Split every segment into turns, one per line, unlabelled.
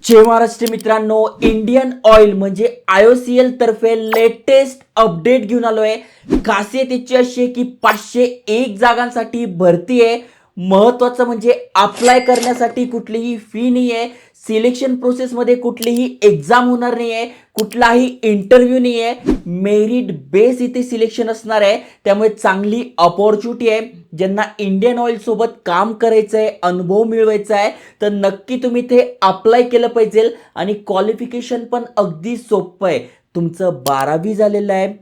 जय महाराष्ट्र मित्रांनो, Indian oil म्हणजे IOCL तर्फे लेटेस्ट अपडेट घेऊन आलोय। खासियत याची अशी आहे की 501 जागांसाठी भरती आहे। महत्त्वाचं म्हणजे अप्लाय करण्यासाठी कुठलीही फी नाही आहे, सिलेक्शन प्रोसेस मध्ये कुठलीही एक्झाम होणार नाही आहे, कुठलाही इंटरव्ह्यू नाही आहे, मेरिट बेस इथे सिलेक्शन असणार आहे। त्यामुळे चांगली अपॉर्च्युनिटी आहे। ज्यांना इंडियन ऑइल सोबत काम करायचं आहे, अनुभव मिळवायचा आहे, तर नक्की तुम्ही ते अप्लाय केलं पाहिजे। आणि क्वालिफिकेशन पण अगदी सोपं आहे। तुमचं 12वी झालेलं आहे,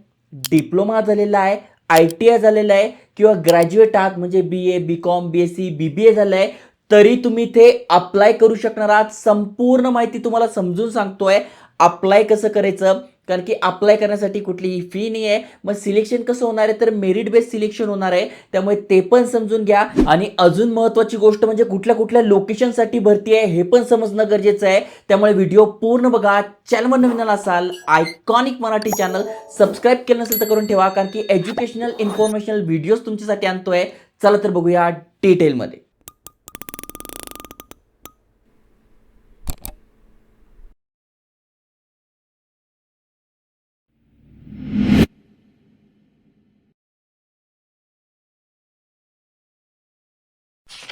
डिप्लोमा झालेला आहे, ITI झालेला आहे किंवा ग्रॅज्युएट आहात म्हणजे BA BCom BSc BBA झालंय, तरी तुम्ही ते अप्लाय करू शकणार आहात। संपूर्ण माहिती तुम्हाला समजून सांगतोय अप्लाय कसं करायचं, कारण की अप्लाय करण्यासाठी कुठलीही फी नाही आहे। मग सिलेक्शन कसं होणार आहे, तर मेरिट बेस सिलेक्शन होणार आहे, त्यामुळे ते पण समजून घ्या। आणि अजून महत्त्वाची गोष्ट म्हणजे कुठल्या कुठल्या लोकेशनसाठी भरती आहे हे पण समजणं गरजेचं आहे। त्यामुळे व्हिडिओ पूर्ण बघा। चॅनलवर नवीन असाल, आयकॉनिक मराठी चॅनल सबस्क्राईब केलं नसेल तर करून ठेवा, कारण की एज्युकेशनल इन्फॉर्मेशनल व्हिडिओज तुमच्यासाठी आणतोय। चला तर बघूया डिटेलमध्ये।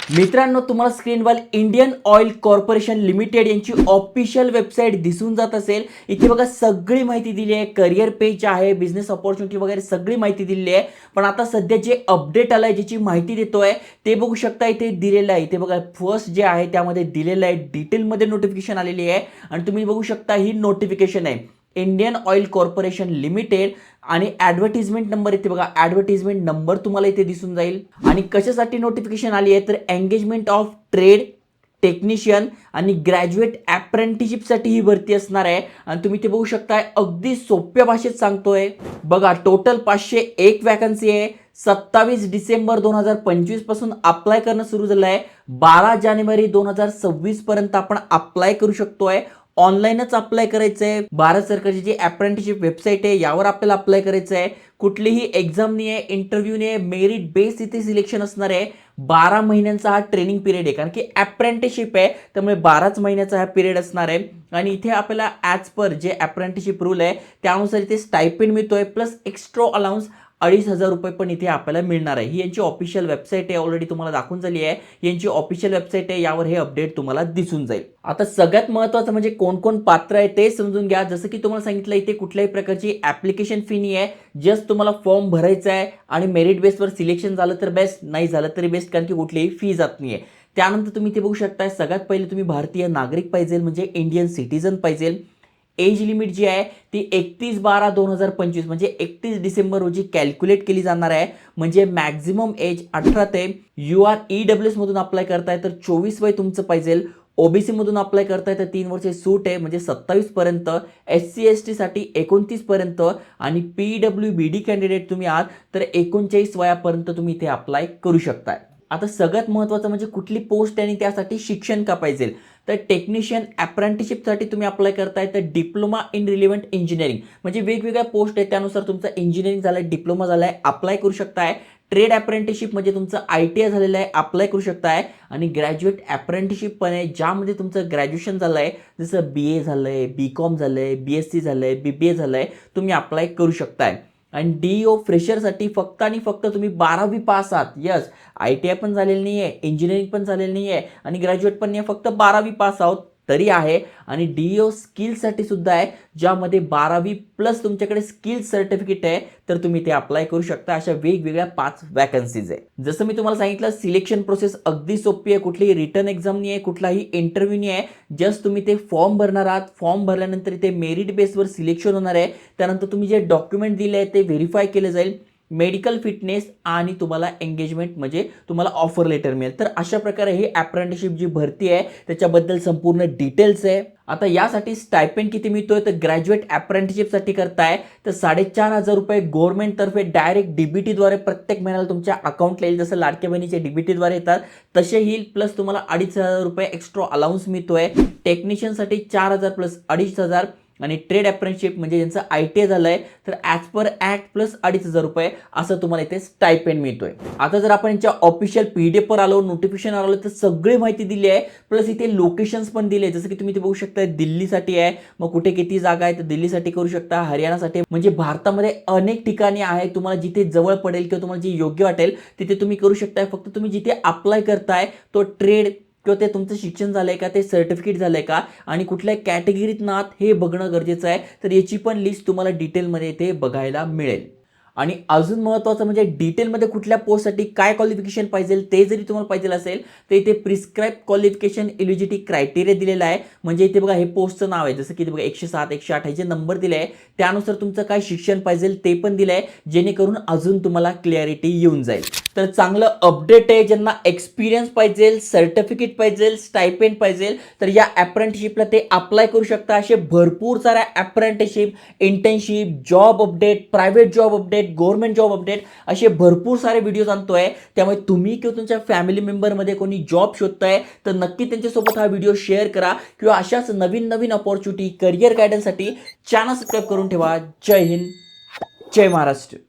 मित्रांनो, तुम्हाला स्क्रीनवर इंडियन ऑइल कॉर्पोरेशन लिमिटेड यांची ऑफिशियल वेबसाईट दिसून जात असेल। इथे बघा सगळी माहिती दिली आहे, करिअर पेज आहे, बिझनेस अपॉर्च्युनिटी वगैरे सगळी माहिती दिली आहे। पण आता सध्या जे अपडेट आलंय, ज्याची माहिती देतोय ते बघू शकता इथे दिलेलं आहे। इथे बघा फर्स्ट जे आहे त्यामध्ये दिलेलं आहे, डिटेलमध्ये नोटिफिकेशन आलेली आहे आणि तुम्ही बघू शकता ही नोटिफिकेशन आहे इंडियन ऑइल कॉर्पोरेशन लिमिटेड। आणि ऍडव्हर्टिजमेंट नंबर इथे बघा, ऍडव्हर्टिजमेंट नंबर तुम्हाला इथे दिसून जाईल। आणि कशासाठी नोटिफिकेशन आली आहे, तर एंगेजमेंट ऑफ ट्रेड टेक्निशियन आणि ग्रॅज्युएट अप्रेंटिसशिप साठी ही भरती असणार आहे। आणि तुम्ही ते बघू शकता अगदी सोप्या भाषेत सांगतोय बघा। टोटल 501 वॅकन्सी आहे। 27 डिसेंबर 2025 पासून अप्लाय करणं सुरू झालं आहे। 12 जानेवारी 2026 पर्यंत आपण अप्लाय करू शकतोय। ऑनलाईनच अप्लाय करायचं आहे। भारत सरकारची जी अप्रेंटिसशिप वेबसाईट आहे यावर आपल्याला अप्लाय करायचं आहे। कुठलीही एक्झाम नाही आहे, इंटरव्ह्यू नाही आहे, मेरिट बेस इथे सिलेक्शन असणार आहे। 12 महिन्यांचा हा ट्रेनिंग पिरियड आहे, कारण की अप्रेंटिसशिप आहे त्यामुळे 12च महिन्याचा हा पिरियड असणार आहे। आणि इथे आपल्याला ॲज पर जे अप्रेंटिसशिप रूल आहे त्यानुसार इथे स्टायपेंड मिळतोय, प्लस एक्स्ट्रा अलाउन्स 2,500 रुपये पण इथे आपल्याला मिळणार आहे। ही यांची ऑफिशियल वेबसाईट आहे, ऑलरेडी तुम्हाला दाखवून झाली आहे। यांची ऑफिशियल वेबसाईट आहे, यावर हे अपडेट तुम्हाला दिसून जाईल। आता सगळ्यात महत्त्वाचं म्हणजे कोण कोण पात्र आहे ते समजून घ्या। जसं की तुम्हाला सांगितलं इथे कुठल्याही प्रकारची ऍप्लिकेशन फी नाही आहे, जस्ट तुम्हाला फॉर्म भरायचा आहे आणि मेरिट बेसवर सिलेक्शन झालं तर बेस्ट, नाही झालं तरी बेस्ट, कारण की कुठलीही फी जात नाही आहे। त्यानंतर तुम्ही ते बघू शकता सगळ्यात पहिले तुम्ही भारतीय नागरिक पाहिजे, म्हणजे इंडियन सिटीजन पाहिजे। एज लिमिट जी आहे ती 31/12/2025 म्हणजे 31 डिसेंबर रोजी कॅल्क्युलेट केली जाणार आहे। म्हणजे मॅक्झिमम एज 18 ते UR EWS मधून अप्लाय करताय तर 24 वय तुमचं पाहिजे। ओबीसी मधून अप्लाय करताय तर 3 वर्ष सूट आहे, म्हणजे 27 पर्यंत। SC ST साठी 29 पर्यंत आणि PWBD कॅन्डिडेट तुम्ही आहात तर 39 वयापर्यंत तुम्ही इथे अप्लाय करू शकताय। आता सगळ्यात महत्त्वाचं म्हणजे कुठली पोस्ट आहे आणि त्यासाठी शिक्षण का पाहिजे, तर टेक्निशियन अप्रेंटिसशिपसाठी तुम्ही अप्लाय करताय तर डिप्लोमा इन रिलेव्हंट इंजिनिअरिंग, म्हणजे वेगवेगळ्या पोस्ट आहेत त्यानुसार तुमचं इंजिनिअरिंग झालंय, डिप्लोमा झालाय, अप्लाय करू शकताय। ट्रेड अप्रेंटिसशिप म्हणजे तुमचं ITI झालेलं आहे, अप्लाय करू शकताय। आणि ग्रॅज्युएट अप्रेंटिसशिप पण आहे, ज्यामध्ये तुमचं ग्रॅज्युएशन झालंय, जसं BA झालंय, BCom झालंय, BSc झालंय, BBA झालंय, तुम्ही अप्लाय करू शकताय। आणि DO फ्रेशरसाठी फक्त आणि फक्त तुम्ही 12वी पास आहात। यस, ITI पण झालेलं नाही आहे, इंजिनिअरिंग पण झालेलं नाही आहे आणि ग्रॅज्युएट पण नाही, फक्त 12वी पास आहोत तरी आहे। आणि DO स्किलसाठी सुद्धा आहे, ज्यामध्ये 12वी प्लस तुमच्याकडे स्किल सर्टिफिकेट आहे तर तुम्ही ते अप्लाय करू शकता। अशा वेगवेगळ्या 5 वॅकन्सीज आहे। जसं मी तुम्हाला सांगितलं सिलेक्शन प्रोसेस अगदी सोपी आहे, कुठलीही रिटर्न एक्झाम नाही आहे, कुठलाही इंटरव्ह्यू नाही आहे, जस्ट तुम्ही ते फॉर्म भरणार आहात। फॉर्म भरल्यानंतर ते मेरिट बेसवर सिलेक्शन होणार आहे। त्यानंतर तुम्ही जे डॉक्युमेंट दिले आहे ते व्हेरीफाय केले जाईल, मेडिकल फिटनेस, आणि तुम्हाला एंगेजमेंट म्हणजे तुम्हाला ऑफर लेटर मिळेल। तर अशा प्रकारे ही अप्रेंटिसशिप जी भरती आहे त्याच्याबद्दल संपूर्ण डिटेल्स आहे। आता यासाठी स्टायपेंड किती मिळतोय, तर ग्रॅज्युएट अप्रेंटिसशिपसाठी करताय तर 4,500 रुपये गव्हर्नमेंट तर्फे डायरेक्ट DBT द्वारे प्रत्येक महिन्याला तुमच्या अकाउंटला येईल। जसं लाडक्या बहिणीचे DBT द्वारे येतात तसे येईल, प्लस तुम्हाला 2,500 रुपये एक्स्ट्रा अलाउन्स मिळतोय। टेक्निशियनसाठी 4,000 प्लस 2,500 आणि ट्रेड अप्रेंटिसशिप म्हणजे ज्यांचं ITI झालंय तर ॲज पर ॲक्ट प्लस 2,500 रुपये असं तुम्हाला इथे स्टायपेंड मिळतोय. आता जर आपण यांच्या ऑफिशियल PDF वर आलो, नोटिफिकेशन आलो तर सगळी माहिती दिली आहे, प्लस इथे लोकेशन्स पण दिले, जसं की तुम्ही इथे बघू शकता दिल्लीसाठी आहे, मग कुठे किती जागा आहे तर दिल्लीसाठी करू शकता, हरियाणासाठी, म्हणजे भारतामध्ये अनेक ठिकाणी आहे. तुम्हाला जिथे जवळ पडेल किंवा तुम्हाला जे योग्य वाटेल तिथे तुम्ही करू शकताय. फक्त तुम्ही जिथे अप्लाय करताय तो ट्रेड किंवा ते तुमचं शिक्षण झालंय का, ते सर्टिफिकेट झालंय का आणि कुठल्या कॅटेगरीत नात हे बघणं गरजेचं आहे. तर याची पण लिस्ट तुम्हाला डिटेलमध्ये इथे बघायला मिळेल. आणि अजून महत्त्वाचं म्हणजे डिटेलमध्ये कुठल्या पोस्टसाठी काय क्वालिफिकेशन पाहिजे ते जरी तुम्हाला पाहिजे असेल तर इथे प्रिस्क्राईब क्वालिफिकेशन एलिजिबिलिटी क्रायटेरिया दिलेला आहे. म्हणजे इथे बघा हे पोस्टचं नाव आहे, जसं की इथे बघा 107 108 हे जे नंबर दिले आहे त्यानुसार तुमचं काय शिक्षण पाहिजे ते पण दिलं आहे, जेणेकरून अजून तुम्हाला क्लॅरिटी येऊन जाईल. तर चांगलं अपडेट आहे. ज्यांना एक्सपिरियन्स पाहिजे, सर्टिफिकेट पाहिजे, स्टायपेंड पाहिजे तर या अप्रेंटिसशिपला ते अप्लाय करू शकता. असे भरपूर साऱ्या apprenticeship, internship, job update, private job update, government job update असे भरपूर सारे व्हिडिओज आणतोय. त्यामुळे तुम्ही किंवा तुमच्या फॅमिली मेंबरमध्ये कोणी जॉब शोधताय तर नक्की त्यांच्यासोबत हा व्हिडिओ शेअर करा किंवा अशाच नवीन नवीन अपॉर्च्युनिटी, करिअर गायडन्ससाठी चॅनल सबस्क्राईब करून ठेवा. जय हिंद, जय महाराष्ट्र.